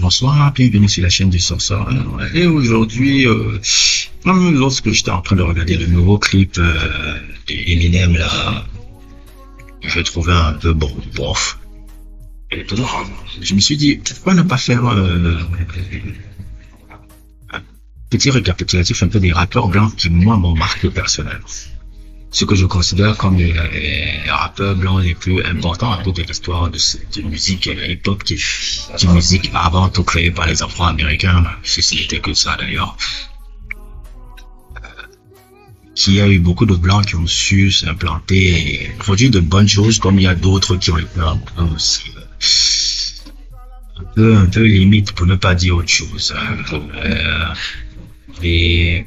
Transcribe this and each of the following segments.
Bonsoir, bienvenue sur la chaîne du Sorcerer. Et aujourd'hui, lorsque j'étais en train de regarder le nouveau clip d'Eminem là, je trouvais un peu bof. Et je me suis dit, pourquoi ne pas faire un petit récapitulatif un peu des rappeurs blancs qui, moi, m'ont marqué personnellement. Ce que je considère comme les rappeurs blancs les plus importants à toute l'histoire de musique hip-hop, qui est une musique avant tout créée par les Afro-Américains, si ce n'était que ça d'ailleurs. Qui a eu beaucoup de blancs qui ont su s'implanter et produire de bonnes choses, comme il y a d'autres qui ont été un peu aussi un peu limite, pour ne pas dire autre chose. Et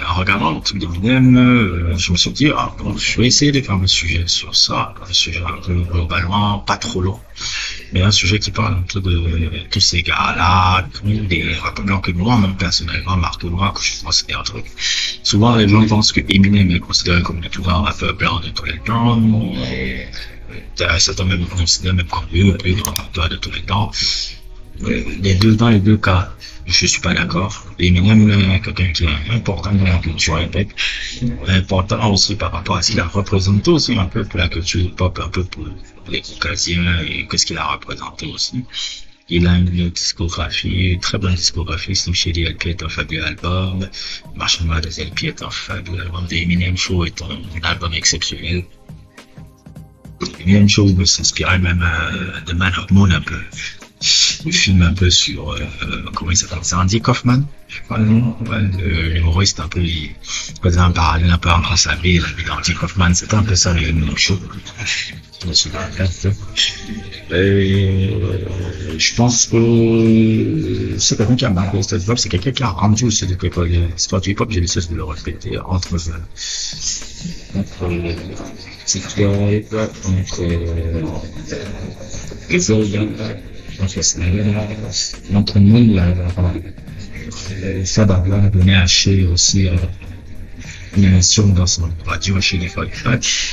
en regardant le truc d'Eminem, je me suis dit, bon, je vais essayer de faire un sujet sur ça, un sujet un peu globalement, pas trop long, mais un sujet qui parle un peu de tous ces gars-là, des rappeurs blancs que moi, même personnellement, marquent moi, que je considère un truc. Souvent, les gens pensent que Eminem est considéré comme le plus grand rappeur blanc de tous les temps, et certains même le considèrent même comme le plus grand rappeur de tous les temps. Dans les deux cas, je suis pas d'accord. Eminem est quelqu'un qui est important dans la culture hip-hop, important aussi par rapport à ce qu'il a représenté aussi un peu pour la culture hip-hop, un peu pour les caucasiens et qu'est-ce qu'il a représenté aussi. Il a une discographie, très bonne discographie. Slim Shady LP est un fabuleux album. Marshall Mathers LP est un fabuleux album. The Eminem Show est un album exceptionnel. Eminem Show me s'inspirait même de Man of Moon un peu. Le film un peu sur comment il s'appelle, c'est Andy Kaufman, je crois le nom, l'humoriste un peu, il faisait un parallèle un peu entre sa vie et la vie d'Andy Kaufman, c'était un peu ça le même show. Je pense que c'est quelqu'un qui a marqué l'histoire du hip-hop, c'est quelqu'un qui a rendu aussi l'histoire du hip-hop, j'ai le cesse de le répéter, entre l'entraînement, ça va donner à Chez aussi une émission dans son radio chez les Faux.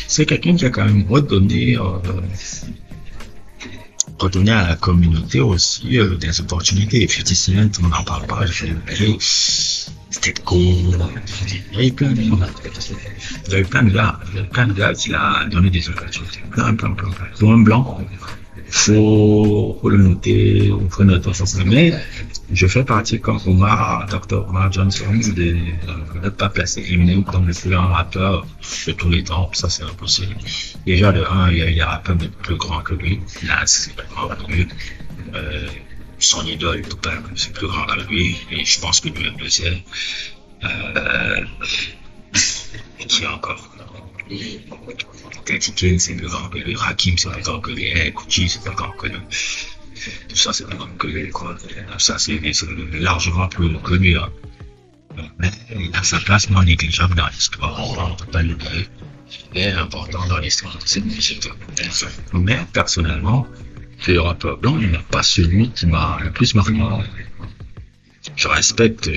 C'est quelqu'un qui a quand même redonné à la communauté aussi des opportunités. Et 50 Cent, on n'en parle pas, c'était cool. Il y a eu plein de gars qui a donné des opportunités. Plein. Pour un blanc, faut le noter, faut noter ça. Mais je fais partie comme Dr. Omar Johnson de ne pas placer Eminem comme le plus grand rappeur de tous les temps. Ça, c'est impossible. Déjà, de un, il y a des rappeurs plus grands que lui. Là, c'est pas grand que lui. Son idole, tout pas, c'est plus grand que lui. Et je pense que lui-même le sait. Et qui encore? Tatikin, c'est plus grand que lui. Rakim, c'est plus grand que lui. Gucci, c'est plus grand que lui. Tout ça, c'est plus grand que lui, quoi. Ça, c'est largement plus que lui, hein. Mais il a sa place non négligeable dans l'histoire. On ne peut pas l'oublier. Il est important dans l'histoire de cette musique. Mais, personnellement, le rappeur blanc, il n'est pas celui qui m'a le plus marqué. Je respecte,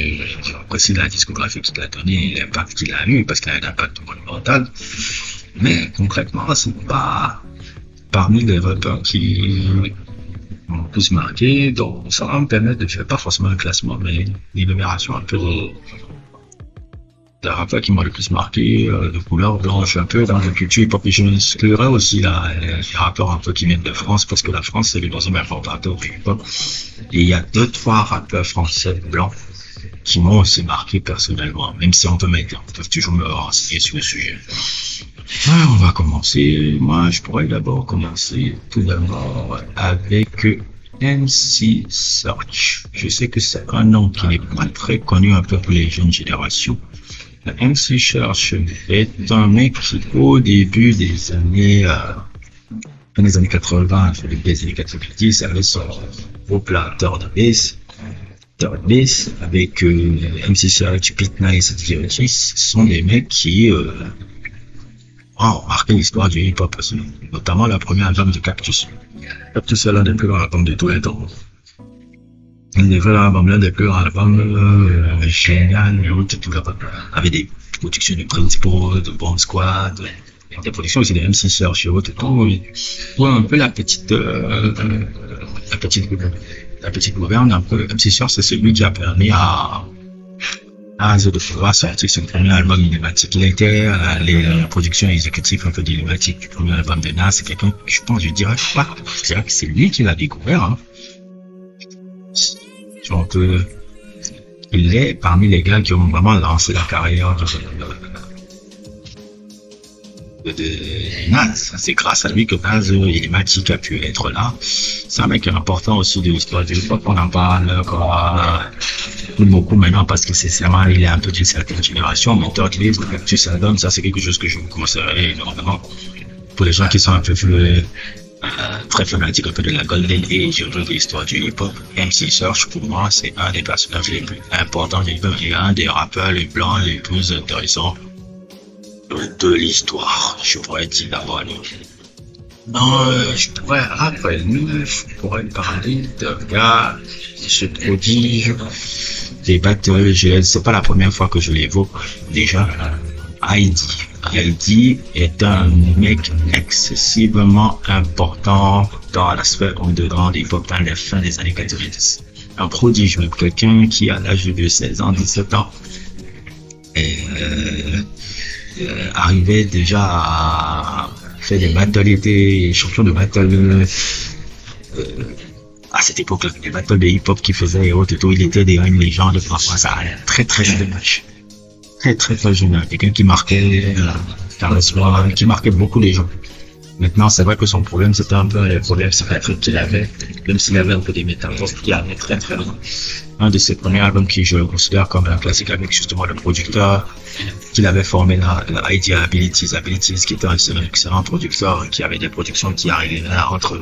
j'apprécie la discographie qu'il a donnée, l'impact qu'il a eu, parce qu'il a un impact monumental. Mais concrètement, c'est pas parmi les rappeurs qui m'ont le plus marqué. Donc ça va me permettre de faire pas forcément un classement, mais une énumération un peu de rappeurs qui m'ont le plus marqué, de couleur blanche, un peu dans la culture hip-hop. Et je m'exclurai aussi là, les rappeurs un peu qui viennent de France, parce que la France, c'est le deuxième importateur du hip-hop. Et il y a 2-3 rappeurs français blancs qui m'ont aussi marqué personnellement, même si on peut toujours me renseigner sur le sujet. On va commencer. Moi, je pourrais d'abord commencer tout d'abord avec MC Serch. Je sais que c'est un nom qui n'est pas très connu un peu pour les jeunes générations. MC Serch est un mec qui, au début des années 80, des années 90, avait son groupe là, Third Base, avec MC Serch, Pete Nice et T.O.G. Ce sont des mecs qui ont marqué l'histoire du hip-hop, notamment la première album de Cactus. Cactus est l'un des plus grands albums de tous les temps. l'un des plus albums, génial, tout là-bas. Avec des productions de Principal, de Bomb Squad, des productions aussi de MC Serge et autres, tout. Ouais, un peu la petite gouverne, un peu. MC Serge, c'est celui qui a permis à The de pouvoir sortir son premier album Illumatic. Il a été la production exécutive un peu d'Illumatic du premier album de Nas. C'est quelqu'un que je pense, je dirais que c'est lui qui l'a découvert, hein. Donc, il est parmi les gars qui ont vraiment lancé la carrière de Nas. C'est grâce à lui que Nas Illumatic a pu être là. C'est un mec important aussi de l'histoire du hip-hop. On en parle beaucoup maintenant parce que sincèrement, il est un peu d'une certaine génération. Mais Thug Life, Cactus Album, ça c'est quelque chose que je vous conseillerais énormément. Pour les gens qui sont un peu très fanatiques un peu de la Golden Age de l'histoire du hip-hop, MC Serge, pour moi, c'est un des personnages les plus importants du hip-hop et un des rappeurs les blancs les plus intéressants de l'histoire. Je pourrais dire d'abord lui. Non, je pourrais, après lui, je pourrais parler d'un gars qui se prodige des battles. C'est pas la première fois que je l'évoque, déjà. Heidi est un mec excessivement important dans la sphère underground du hip-hop dans la fin des années 90. Un prodige, quelqu'un qui à l'âge de 16 ans, 17 ans, arrivait déjà à faire des battles, était champion de battle à cette époque-là, les battles de hip-hop qu'il faisait et autres, il était déjà une légende. Parfois, ça allait très jeune âge. Très jeune âge. Quelqu'un qui marquait qui marquait beaucoup les gens. Maintenant, c'est vrai que son problème, c'était un peu les problèmes psychiatriques qu'il avait, même s'il avait un peu des métaphores qui allaient très loin. Un de ses premiers albums qui je le considère comme un classique avec justement le producteur qu'il avait formé, la Idea Abilities, qui était un excellent producteur, qui avait des productions qui arrivaient là entre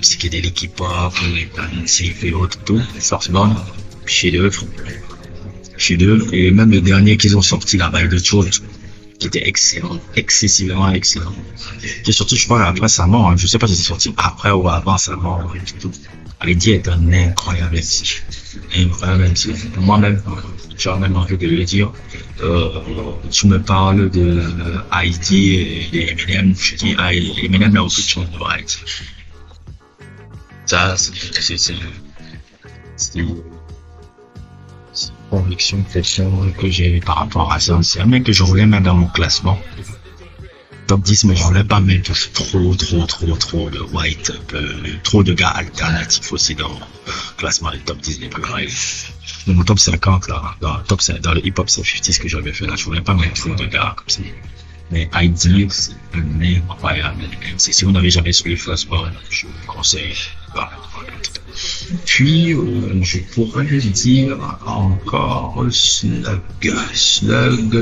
psychédélique hip-hop, et autres, tout, forcément, chef-d'œuvre. Et même le dernier qu'ils ont sorti, la Balle de Truth, qui était excellent, excessivement excellent. Qui est sorti, je crois, après sa mort, hein. Je sais pas si c'est sorti après ou avant sa mort, du tout. Heidi est un incroyable MC. Moi-même, j'ai même envie de le dire. Tu me parles de Heidi et Eminem, je dis, Eminem n'a aucune chance de Heidi. Ça, c'est une conviction que j'ai par rapport à ça. C'est un mec que je voulais mettre dans mon classement. Top 10, mais je voulais pas mettre trop de white, trop de gars alternatifs aussi dans mon classement des top 10 des plus grands. Dans mon top 50, là, dans le hip-hop, c'est 50 ce que j'avais fait là. Je voulais pas mettre trop de gars comme ça. Mais Heidi, c'est un incroyable. Si vous n'avez jamais suivi Flashball, je vous conseille. Puis, je pourrais dire encore Slug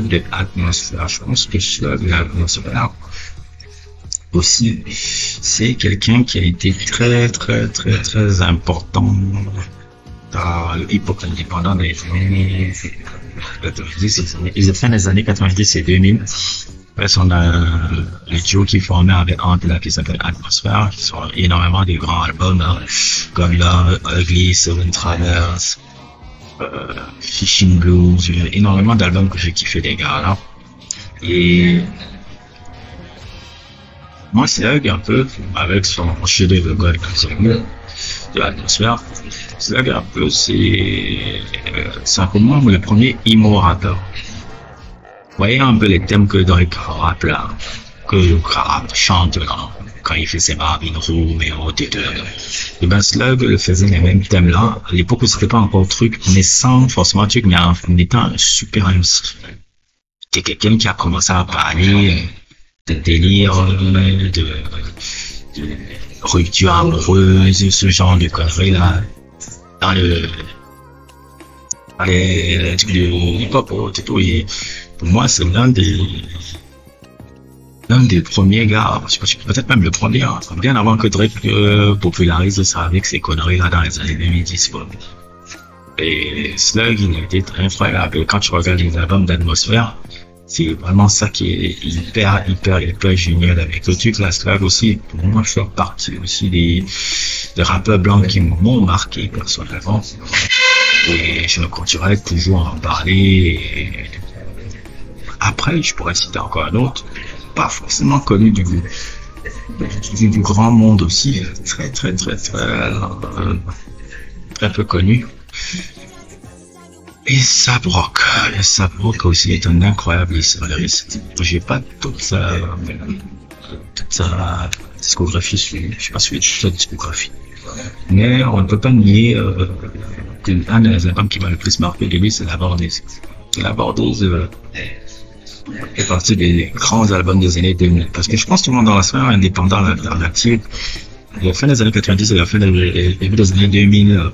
de Atmosphère. Je pense que Slug de Atmosphère aussi, c'est quelqu'un qui a été très important dans le hip-hop indépendant des années 90. Ils ont fait les années 90 et 2000. On a le duo qui formait avec Antla qui s'appelle Atmosphère, qui sont énormément de grands albums, hein, comme là, Ugly, Seven Traverse, Fishing Blues, énormément d'albums que j'ai kiffé des gars là. Et moi c'est Hug un peu, avec son chef-d'œuvre de l'Atmosphère, c'est Hug un peu, c'est simplement le premier emo rappeur. Vous voyez un peu les thèmes que dans les rap là, que le rap chante là, quand il fait ses Marvin Room et autres. Et ben Slug le faisait les mêmes thèmes là. À l'époque où c'était pas encore truc, mais sans forcément truc, mais en étant un super MC. C'est quelqu'un qui a commencé à parler de délire, de rupture amoureuse, ce genre de conneries là, dans les trucs de hip-hop et tout. Et pour moi, c'est l'un des premiers gars, peut-être même le premier, hein, bien avant que Drake popularise ça avec ses conneries là dans les années 2010. Bon. Et Slug, il a été très incroyable. Quand tu regardes les albums d'Atmosphère, C'est vraiment ça qui est hyper génial avec le truc. La Slave aussi, pour moi, je fais partie aussi des rappeurs blancs qui m'ont marqué personnellement. Et je continuerai toujours à en parler. Et après, je pourrais citer encore un autre, pas forcément connu du grand monde aussi, très peu connu. Et Sabrock aussi est un incroyable historien. J'ai pas toute sa discographie, je sais pas suivi toute sa discographie. Mais on ne peut pas nier qu'un des albums qui m'a le plus marqué de lui, c'est La Bordaise. La Bordaise fait partie des grands albums des années 2000. Parce que je pense que tout le monde dans la sphère indépendante, alternative, la fin des années 90 et la fin des début des années 2000,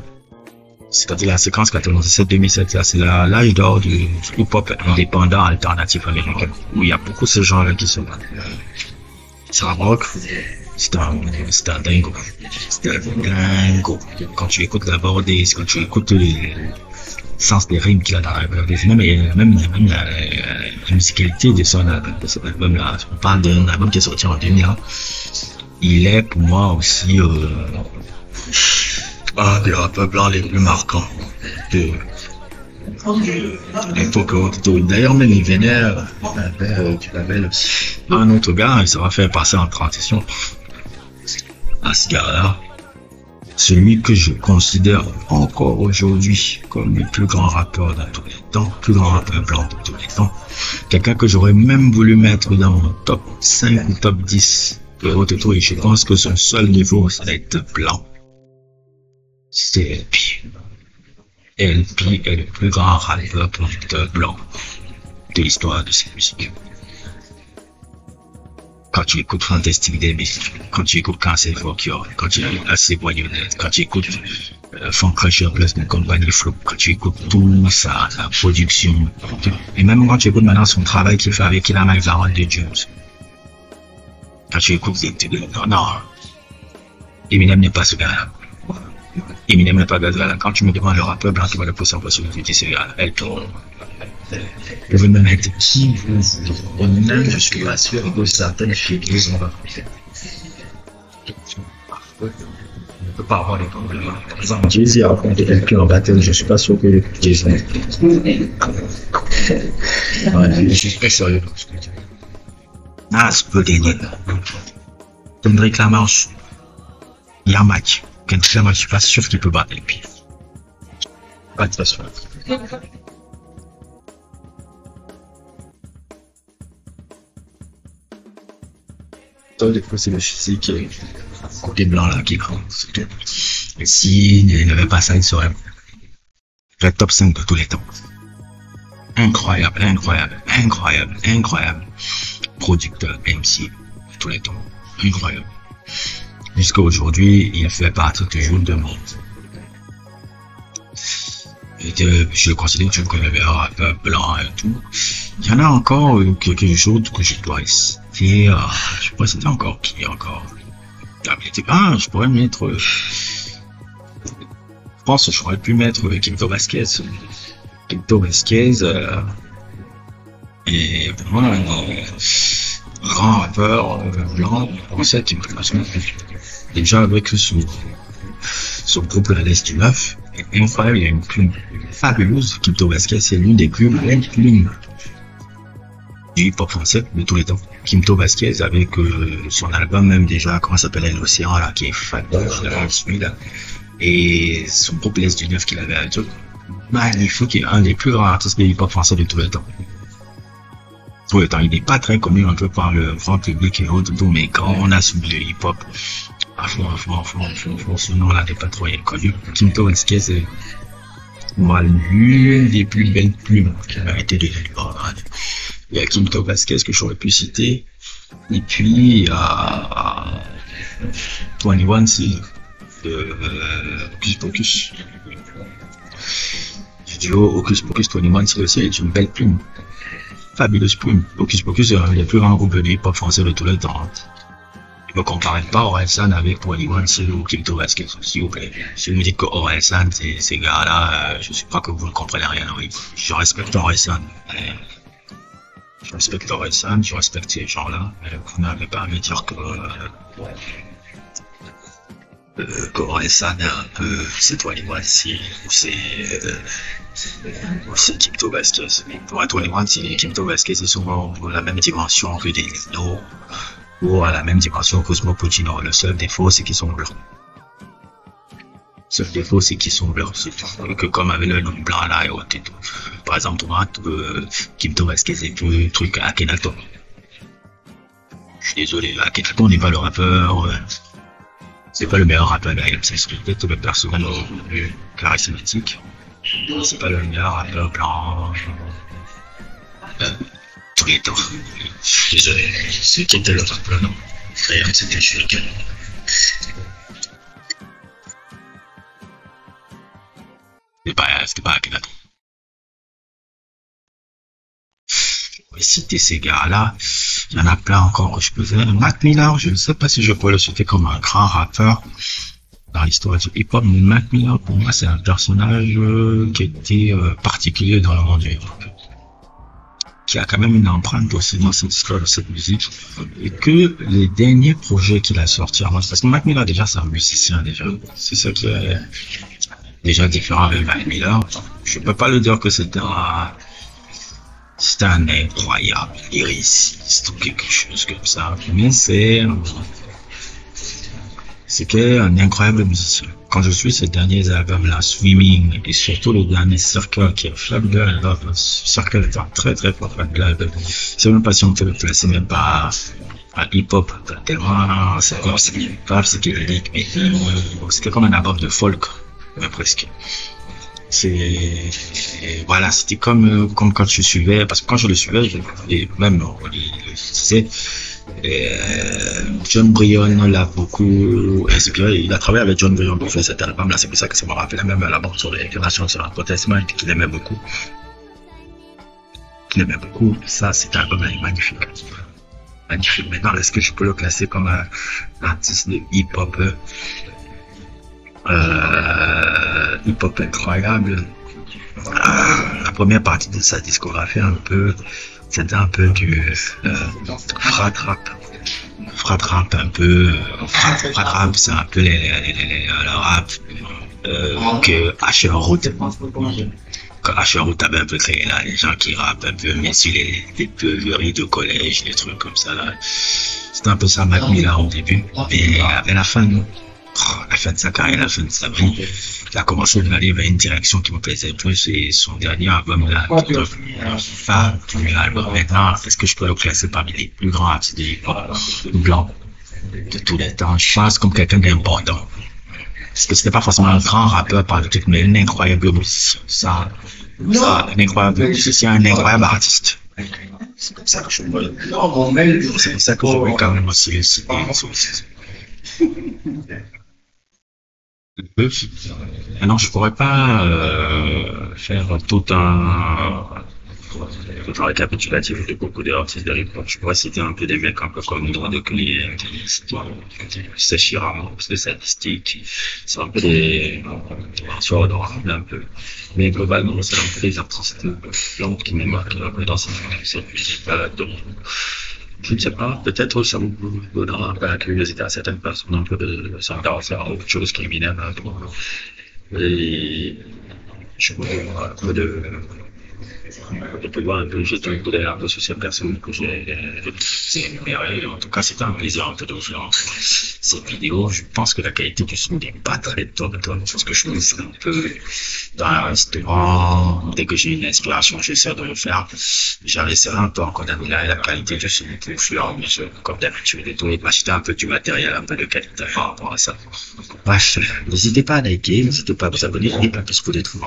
c'est-à-dire la séquence 97-2007, c'est l'âge d'or du hip-hop indépendant alternatif américain, où il y a beaucoup de ces gens-là qui sont là. Sabrock, c'est un dingo. C'est un dingo. Quand tu écoutes La Bordaise, quand tu écoutes le sens des rimes qu'il a dans La Bordaise, même la musicalité de cet album-là, on parle d'un album qui est sorti en 2001, il est pour moi aussi un des rappeurs blancs les plus marquants de l'époque. D'ailleurs, même il venait du label un autre gars, et ça va faire passer en transition à ce gars-là, celui que je considère encore aujourd'hui comme le plus grand rappeur de tous les temps, plus grand rappeur blanc de tous les temps, quelqu'un que j'aurais même voulu mettre dans mon top 5 ou top 10 de haute tour, et je pense que son seul niveau, c'est d'être blanc. C'est LP. LP est le plus grand rappeur producteur blanc de l'histoire de cette musique. Quand tu écoutes Fantastic Davis, quand tu écoutes Cancel for Cure, quand tu écoutes AC Boyonnette, quand tu écoutes Funk Crusher Plus de Company Flow, quand tu écoutes tout ça, la production, et même quand tu écoutes maintenant son travail qu'il fait avec Ila McLaren de James, quand tu écoutes, non, Eminem n'est pas ce gars-là. Eminem n'est pas gazelle. Quand tu me demandes le rappeur blanc qui va le pousser en possibilité, c'est elle tourne. Je veux même être qui vous voulez. Je suis pas sûr que certaines filles ont pas. On ne peut pas avoir les compléments. Par exemple, Jay-Z a affronté quelqu'un en battle, je suis pas sûr que Jay-Z. Ouais, je suis très sérieux dans ce que je dis. Nas peut gagner. Kendrick Lamar, il y a un match. Kendrick Lamar, je suis pas sûr qu'il peut battre les pieds. Pas très sûr. Les fois, c'est le physique, côté blanc là qui compte, c'est tout. Et s'il n'y avait pas ça, il serait le top 5 de tous les temps. Incroyable, incroyable, incroyable, incroyable. Producteur MC de tous les temps. Incroyable. Jusqu'à aujourd'hui, il fait partie toujours de mon. Je le considère toujours comme un rappeur blanc et tout. Il y en a encore quelque chose que je dois essayer. Je pourrais citer encore qui encore. Je pourrais mettre. Je pense que j'aurais pu mettre Quinto Vasquez. Quinto Vasquez. Et pour moi, un grand rappeur blanc français qui me passe. Déjà avec son groupe La Laisse du Neuf. Et incroyable, il y a une plume fabuleuse. Quinto Vasquez, c'est l'une des plus belles plumes du hip-hop français de tous les temps. Quinto Vasquez avec son album même déjà, comment s'appelle, L'Océan là, qui est fabuleux, celui-là. Et son groupe Laisse du Neuf qu'il avait à tout. Magnifique, et un des plus grands artistes de hip-hop français de tous les temps. Tout le temps, il n'est pas très connu un peu par le grand public et autres, mais quand on a suivi le hip-hop, franchement, ce nom-là n'est pas trop connu. Quinto Vasquez, c'est l'une des plus belles plumes qui m'a été de l'histoire. Il y a Quinto Vasquez que j'aurais pu citer. Et puis, il y a 21 c'est de Hocus Pocus. Du duo Hocus Pocus 21 c'est aussi une belle plume. Fabuleuse plume. Hocus Pocus est un des plus grands groupes de hip-hop français de tous les temps. Ne me comparez pas Orelsan avec 21 c'est ou Quinto Vasquez, s'il vous plaît. Si vous me dites que Orelsan, ces gars-là, je ne sais pas que vous ne comprenez rien. Oui. Je respecte Orelsan. Je respecte Orelsan, je respecte ces gens-là. Vous n'avez pas à me dire qu'Orelsan est un peu, c'est toi les voici, ou c'est Quinto Vasquez. Pour toi les voici, Quinto Vasquez est souvent à la même dimension que des Lino, ou à la même dimension que Cosmo Puccino. Le seul défaut, c'est qu'ils sont blancs. Le seul défaut, c'est qu'ils sont blancs. C'est tout. Et que comme avec le nom blanc là et autres et tout. Par exemple, moi, Quinto Vasquez est plus truc à Akhenaton. Je suis désolé, Akhenaton n'est pas le rappeur, c'est pas le meilleur rappeur, c'est peut-être le personnage le plus charismatique. C'est pas le meilleur rappeur blanc, tous les temps. Je suis désolé, c'est qui était le rappeur, non? D'ailleurs, c'était Shuriken. C'était pas Akhenaton. Et citer ces gars-là, il y en a plein encore que je peux faire. Mac Miller, je ne sais pas si je peux le citer comme un grand rappeur dans l'histoire du hip-hop, mais Mac Miller, pour moi, c'est un personnage qui était particulier dans le monde du hip-hop, qui a quand même une empreinte aussi dans cette histoire de cette musique, et que les derniers projets qu'il a sortis, parce que Mac Miller, déjà, c'est un musicien, déjà. C'est ça qui est déjà différent avec Mac Miller. Je peux pas le dire que c'était un incroyable lyriciste ou quelque chose comme ça, mais c'était un incroyable musicien. Quand je suis ces derniers albums-là, Swimming, et surtout le dernier Circle, qui est fabuleux album, Circle est un très très fabuleux album. C'est même pas si on peut le placer, même pas à hip-hop, tellement c'est comme c'était lyrique, mais c'était comme un album de folk, presque. Voilà, c'était comme quand je suivais, parce que quand je le suivais, et même je disais, John Bryan l'a beaucoup inspiré. Il a travaillé avec John Bryan pour faire cet album-là. C'est pour ça que ça me rappelle même la bande sur les relations sur la protestement qu'il aimait beaucoup. Ça, cet album-là est magnifique. Magnifique. Maintenant, est-ce que je peux le classer comme un artiste de hip-hop? Hip-hop incroyable. La première partie de sa discographie c'était un peu du frat rap un peu frat rap, c'est un peu le rap que Asher avait un peu créé là, les gens qui rappent un peu, mais sur les peuveries de collège, les trucs comme ça là. C'était un peu ça Mac Miller au début, mais à la fin de sa carrière, la fin de sa vie, il a commencé à aller vers une direction qui me plaisait plus, et son dernier album là, fabuleux album. Maintenant, est-ce que je peux le classer parmi les plus grands artistes de hip-hop blancs de tous les temps? Je pense comme quelqu'un d'important. Parce que c'était pas forcément un grand rappeur par le titre, mais un incroyable musicien. Un incroyable musicien, un incroyable artiste. C'est comme ça que je vois. C'est pour ça que je vois quand même aussi le citer. Non, je pourrais pas faire tout un récapitulatif de beaucoup d'artistes de hip-hop. Je pourrais citer un peu des mecs un peu comme Droit de Clé, c'est Chiram, c'est Sadistique, c'est un peu des mentions honorables un peu. Mais globalement, c'est un peu des artistes blancs qui m'aiment un peu dans cette musique-là. Je ne sais pas, peut-être ça me donnera un peu la curiosité à certaines personnes un peu de s'intéresser à autre chose qui m'énerve un peu. Et je vois un peu de pouvoir un peu jeter un coup d'œil un peu sur ces personnes que j'ai aimées. En tout cas, c'était un plaisir un peu de vous faire cette vidéo. Je pense que la qualité du son n'est pas très top, parce que je me fais un peu dans un restaurant. Dès que j'ai une inspiration, j'essaie de le faire. J'essaierai un peu encore d'améliorer la qualité du son au fur et à mesure, comme d'habitude, et tout, et m'acheter un peu du matériel, un peu de qualité par rapport à ça. Bref, n'hésitez pas à liker, n'hésitez pas à vous abonner, et pas plus pour des trucs.